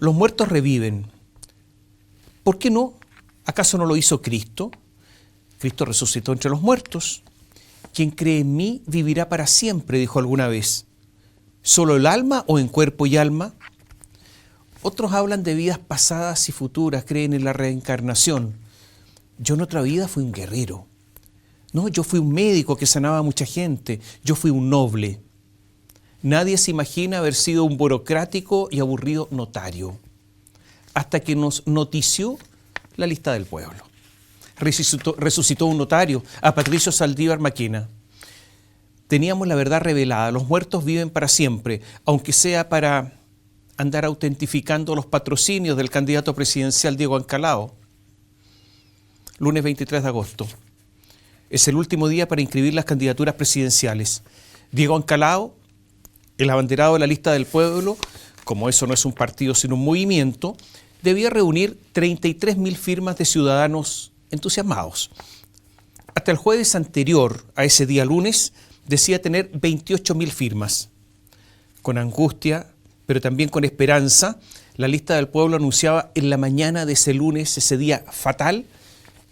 Los muertos reviven. ¿Por qué no? ¿Acaso no lo hizo Cristo? Cristo resucitó entre los muertos. Quien cree en mí vivirá para siempre, dijo alguna vez. ¿Solo el alma o en cuerpo y alma? Otros hablan de vidas pasadas y futuras, creen en la reencarnación. Yo en otra vida fui un guerrero. No, yo fui un médico que sanaba a mucha gente. Yo fui un noble. Nadie se imagina haber sido un burocrático y aburrido notario. Hasta que nos notició la lista del pueblo. Resucitó un notario, a Patricio Saldívar Maquena. Teníamos la verdad revelada. Los muertos viven para siempre, aunque sea para andar autentificando los patrocinios del candidato presidencial Diego Ancalao. Lunes 23 de agosto. Es el último día para inscribir las candidaturas presidenciales. Diego Ancalao, el abanderado de la lista del pueblo, como eso no es un partido sino un movimiento, debía reunir 33.000 firmas de ciudadanos entusiasmados. Hasta el jueves anterior a ese día lunes decía tener 28.000 firmas. Con angustia, pero también con esperanza, la lista del pueblo anunciaba en la mañana de ese lunes, ese día fatal,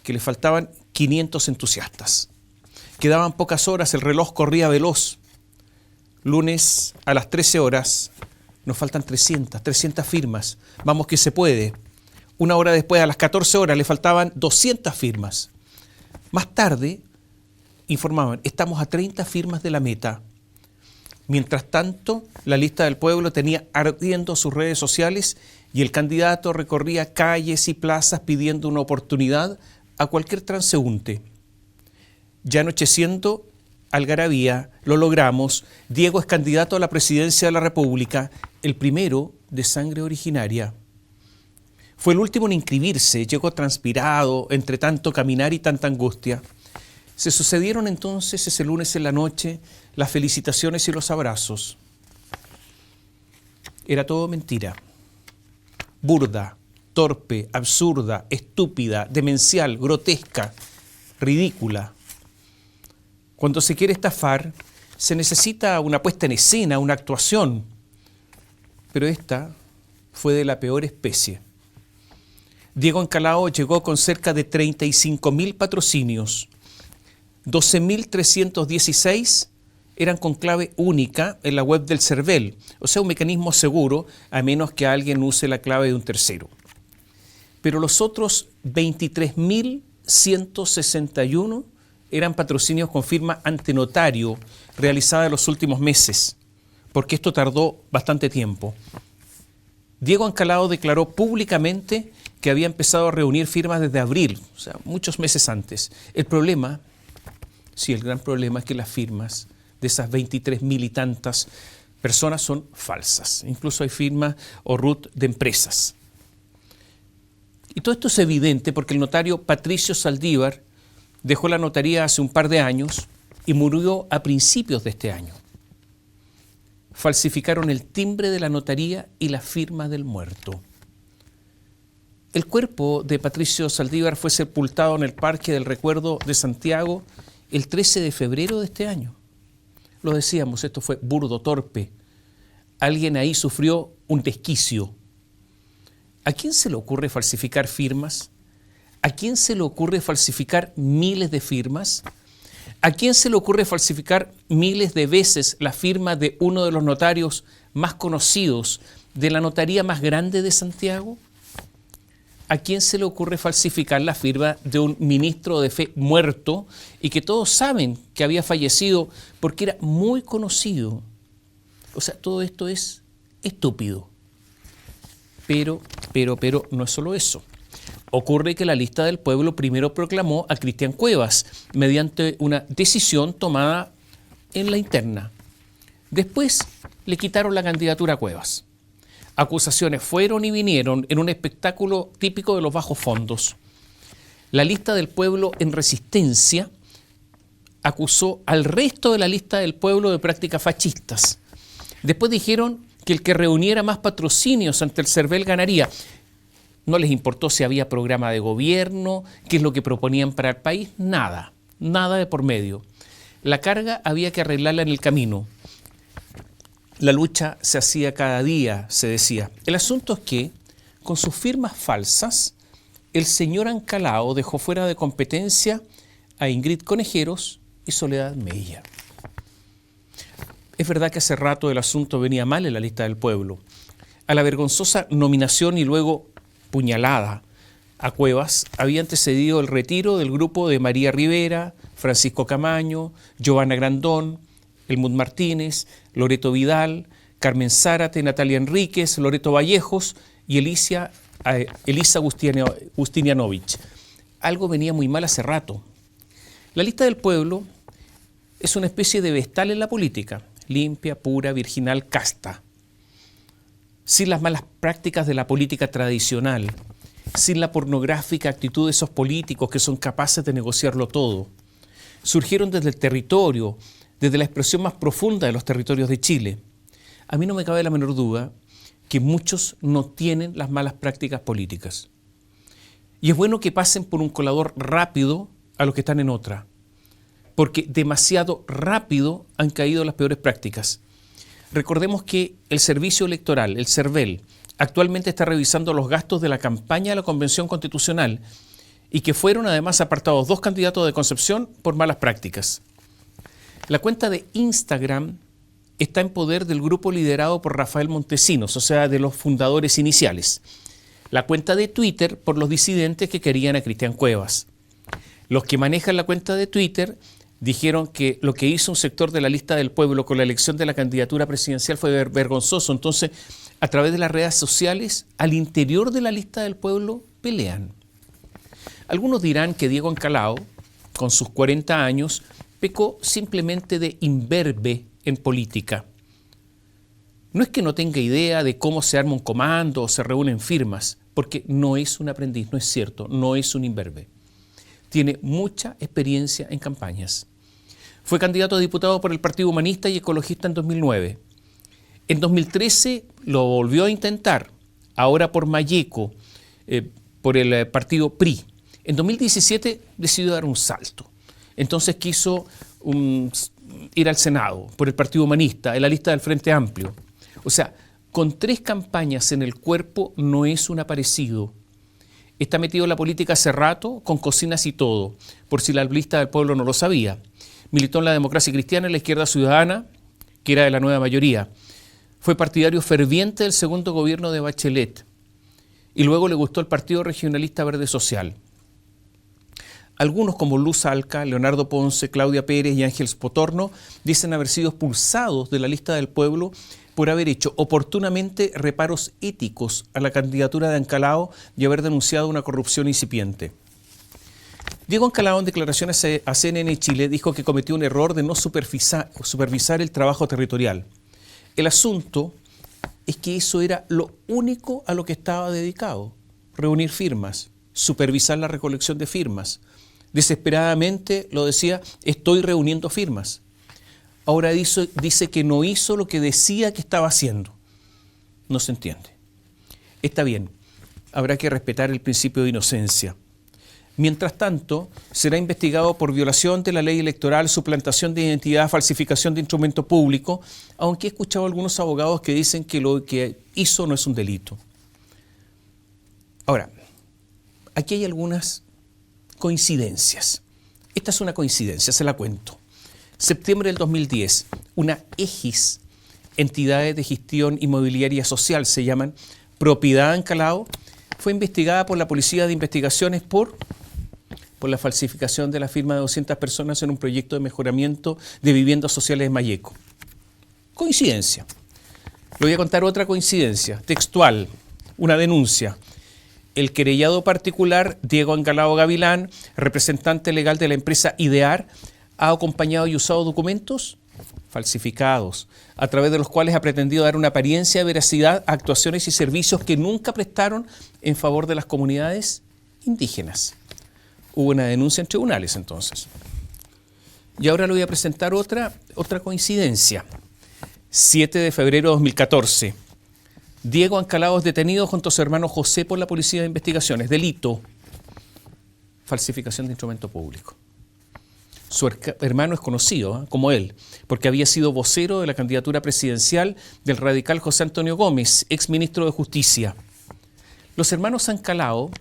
que le faltaban 500 entusiastas. Quedaban pocas horas, el reloj corría veloz. Lunes a las 13 horas, nos faltan 300 firmas. Vamos que se puede. Una hora después, a las 14 horas, le faltaban 200 firmas. Más tarde, informaban, estamos a 30 firmas de la meta. Mientras tanto, la lista del pueblo tenía ardiendo sus redes sociales y el candidato recorría calles y plazas pidiendo una oportunidad a cualquier transeúnte. Ya anocheciendo, algarabía, lo logramos. Diego es candidato a la presidencia de la República, el primero de sangre originaria. Fue el último en inscribirse, llegó transpirado, entre tanto caminar y tanta angustia. Se sucedieron entonces ese lunes en la noche las felicitaciones y los abrazos. Era todo mentira. Burda, torpe, absurda, estúpida, demencial, grotesca, ridícula. Cuando se quiere estafar, se necesita una puesta en escena, una actuación. Pero esta fue de la peor especie. Diego Ancalao llegó con cerca de 35.000 patrocinios. 12.316 eran con clave única en la web del CERVEL, o sea, un mecanismo seguro, a menos que alguien use la clave de un tercero. Pero los otros 23.161 eran patrocinios con firma ante notario realizada en los últimos meses, porque esto tardó bastante tiempo. Diego Ancalao declaró públicamente que había empezado a reunir firmas desde abril, o sea, muchos meses antes. El problema, sí, el gran problema es que las firmas de esas 23.000 y tantas personas son falsas. Incluso hay firmas o RUT de empresas. Y todo esto es evidente porque el notario Patricio Saldívar dejó la notaría hace un par de años y murió a principios de este año. Falsificaron el timbre de la notaría y la firma del muerto. El cuerpo de Patricio Saldívar fue sepultado en el Parque del Recuerdo de Santiago el 13 de febrero de este año. Lo decíamos, esto fue burdo, torpe. Alguien ahí sufrió un desquicio. ¿A quién se le ocurre falsificar firmas? ¿A quién se le ocurre falsificar miles de firmas? ¿A quién se le ocurre falsificar miles de veces la firma de uno de los notarios más conocidos de la notaría más grande de Santiago? ¿A quién se le ocurre falsificar la firma de un ministro de fe muerto y que todos saben que había fallecido porque era muy conocido? O sea, todo esto es estúpido. Pero no es solo eso. Ocurre que la lista del pueblo primero proclamó a Cristian Cuevas mediante una decisión tomada en la interna. Después le quitaron la candidatura a Cuevas. Acusaciones fueron y vinieron en un espectáculo típico de los bajos fondos. La lista del pueblo en resistencia acusó al resto de la lista del pueblo de prácticas fascistas. Después dijeron que el que reuniera más patrocinios ante el CERVEL ganaría. No les importó si había programa de gobierno, qué es lo que proponían para el país, nada de por medio. La carga había que arreglarla en el camino. La lucha se hacía cada día, se decía. El asunto es que con sus firmas falsas, el señor Ancalao dejó fuera de competencia a Ingrid Conejeros y Soledad Mella. Es verdad que hace rato el asunto venía mal en la lista del pueblo. A la vergonzosa nominación y luego puñalada a Cuevas había antecedido el retiro del grupo de María Rivera, Francisco Camaño, Giovanna Grandón, Helmut Martínez, Loreto Vidal, Carmen Zárate, Natalia Enríquez, Loreto Vallejos y Elisa Ustinianovich. Algo venía muy mal hace rato. La lista del pueblo es una especie de vestal en la política, limpia, pura, virginal, casta, sin las malas prácticas de la política tradicional, sin la pornográfica actitud de esos políticos que son capaces de negociarlo todo. Surgieron desde el territorio, desde la expresión más profunda de los territorios de Chile. A mí no me cabe la menor duda que muchos no tienen las malas prácticas políticas. Y es bueno que pasen por un colador rápido a los que están en otra, porque demasiado rápido han caído las peores prácticas. Recordemos que el Servicio Electoral, el CERVEL, actualmente está revisando los gastos de la campaña de la Convención Constitucional y que fueron además apartados 2 candidatos de Concepción por malas prácticas. La cuenta de Instagram está en poder del grupo liderado por Rafael Montesinos, o sea, de los fundadores iniciales. La cuenta de Twitter por los disidentes que querían a Cristian Cuevas. Los que manejan la cuenta de Twitter dijeron que lo que hizo un sector de la lista del pueblo con la elección de la candidatura presidencial fue vergonzoso. Entonces, a través de las redes sociales, al interior de la lista del pueblo, pelean. Algunos dirán que Diego Ancalao, con sus 40 años, pecó simplemente de imberbe en política. No es que no tenga idea de cómo se arma un comando o se reúnen firmas, porque no es un aprendiz, no es cierto, no es un imberbe. Tiene mucha experiencia en campañas. Fue candidato a diputado por el Partido Humanista y Ecologista en 2009. En 2013 lo volvió a intentar, ahora por Malleco, por el partido PRI. En 2017 decidió dar un salto. Entonces quiso ir al Senado por el Partido Humanista, en la lista del Frente Amplio. O sea, con 3 campañas en el cuerpo no es un aparecido. Está metido en la política hace rato, con cocinas y todo, por si la lista del pueblo no lo sabía. Militó en la Democracia Cristiana y la Izquierda Ciudadana, que era de la nueva mayoría. Fue partidario ferviente del segundo gobierno de Bachelet. Y luego le gustó el Partido Regionalista Verde Social. Algunos como Luz Alca, Leonardo Ponce, Claudia Pérez y Ángel Spotorno dicen haber sido expulsados de la lista del pueblo por haber hecho oportunamente reparos éticos a la candidatura de Ancalao y haber denunciado una corrupción incipiente. Diego Ancalao, en declaraciones a CNN Chile, dijo que cometió un error de no supervisar el trabajo territorial. El asunto es que eso era lo único a lo que estaba dedicado: reunir firmas, supervisar la recolección de firmas. Desesperadamente lo decía: estoy reuniendo firmas. Ahora dice que no hizo lo que decía que estaba haciendo. No se entiende. Está bien, habrá que respetar el principio de inocencia. Mientras tanto, será investigado por violación de la ley electoral, suplantación de identidad, falsificación de instrumento público, aunque he escuchado a algunos abogados que dicen que lo que hizo no es un delito. Ahora, aquí hay algunas coincidencias. Esta es una coincidencia, se la cuento. Septiembre del 2010, una EGIS, entidades de gestión inmobiliaria social, se llaman, propiedad Ancalao, fue investigada por la Policía de Investigaciones por la falsificación de la firma de 200 personas en un proyecto de mejoramiento de viviendas sociales en Malleco. Coincidencia. Le voy a contar otra coincidencia, textual, una denuncia. El querellado particular, Diego Ancalao Gavilán, representante legal de la empresa Idear, ha acompañado y usado documentos falsificados, a través de los cuales ha pretendido dar una apariencia de veracidad a actuaciones y servicios que nunca prestaron en favor de las comunidades indígenas. Hubo una denuncia en tribunales entonces. Y ahora le voy a presentar otra coincidencia. 7 de febrero de 2014. Diego Ancalao es detenido junto a su hermano José por la Policía de Investigaciones. Delito: falsificación de instrumento público. Su hermano es conocido como él, porque había sido vocero de la candidatura presidencial del radical José Antonio Gómez, exministro de Justicia. Los hermanos Ancalao,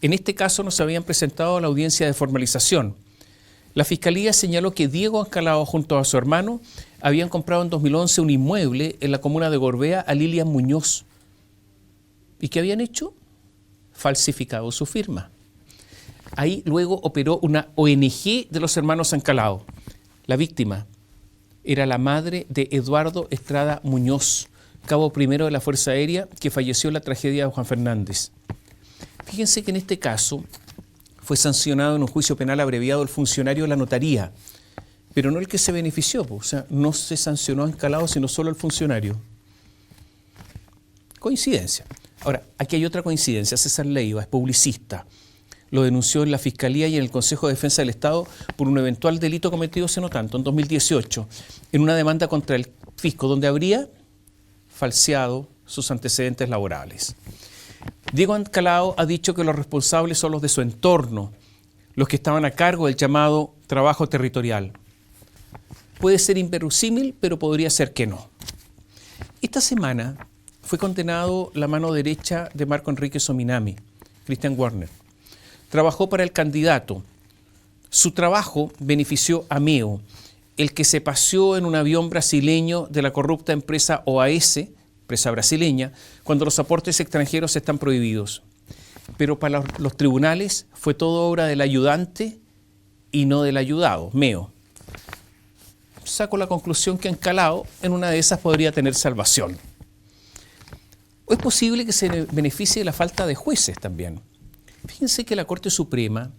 en este caso, no se habían presentado a la audiencia de formalización. La Fiscalía señaló que Diego Ancalao junto a su hermano habían comprado en 2011 un inmueble en la comuna de Gorbea a Lilian Muñoz. ¿Y qué habían hecho? Falsificado su firma. Ahí luego operó una ONG de los hermanos Ancalao. La víctima era la madre de Eduardo Estrada Muñoz, cabo primero de la Fuerza Aérea, que falleció en la tragedia de Juan Fernández. Fíjense que en este caso fue sancionado en un juicio penal abreviado el funcionario de la notaría, pero no el que se benefició, o sea, no se sancionó a Ancalao, sino solo el funcionario. Coincidencia. Ahora, aquí hay otra coincidencia. César Leiva es publicista. Lo denunció en la Fiscalía y en el Consejo de Defensa del Estado por un eventual delito cometido hace no tanto, en 2018, en una demanda contra el fisco, donde habría falseado sus antecedentes laborales. Diego Ancalao ha dicho que los responsables son los de su entorno, los que estaban a cargo del llamado trabajo territorial. Puede ser inverosímil, pero podría ser que no. Esta semana fue condenado la mano derecha de Marco Enrique Sominami, Christian Werner. Trabajó para el candidato. Su trabajo benefició a Meo, el que se paseó en un avión brasileño de la corrupta empresa OAS, empresa brasileña, cuando los aportes extranjeros están prohibidos. Pero para los tribunales fue todo obra del ayudante y no del ayudado, Meo. Saco la conclusión que Ancalao en una de esas podría tener salvación. O es posible que se beneficie de la falta de jueces también. Fíjense que la Corte Suprema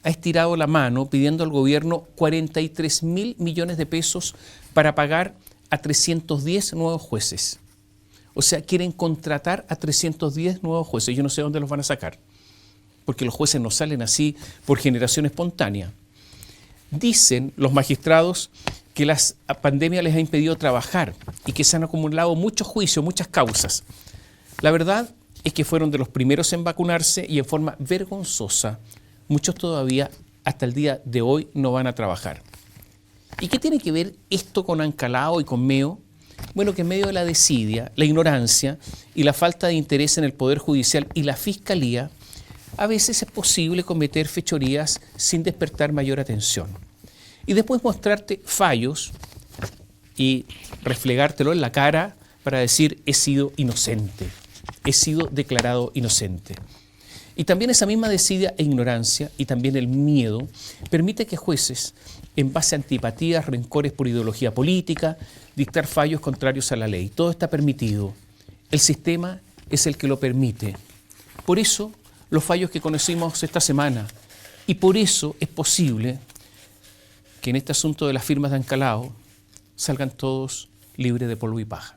ha estirado la mano pidiendo al gobierno 43.000 millones de pesos para pagar a 310 nuevos jueces. O sea, quieren contratar a 310 nuevos jueces. Yo no sé dónde los van a sacar, porque los jueces no salen así por generación espontánea. Dicen los magistrados que la pandemia les ha impedido trabajar y que se han acumulado muchos juicios, muchas causas. La verdad es que fueron de los primeros en vacunarse y en forma vergonzosa, muchos todavía hasta el día de hoy no van a trabajar. ¿Y qué tiene que ver esto con Ancalao y con Meo? Bueno, que en medio de la desidia, la ignorancia y la falta de interés en el Poder Judicial y la Fiscalía, a veces es posible cometer fechorías sin despertar mayor atención. Y después mostrarte fallos y reflegártelo en la cara para decir he sido inocente, he sido declarado inocente. Y también esa misma desidia e ignorancia y también el miedo permite que jueces, en base a antipatías, rencores por ideología política, dictar fallos contrarios a la ley. Todo está permitido. El sistema es el que lo permite. Por eso, los fallos que conocimos esta semana, y por eso es posible que en este asunto de las firmas de Ancalao salgan todos libres de polvo y paja.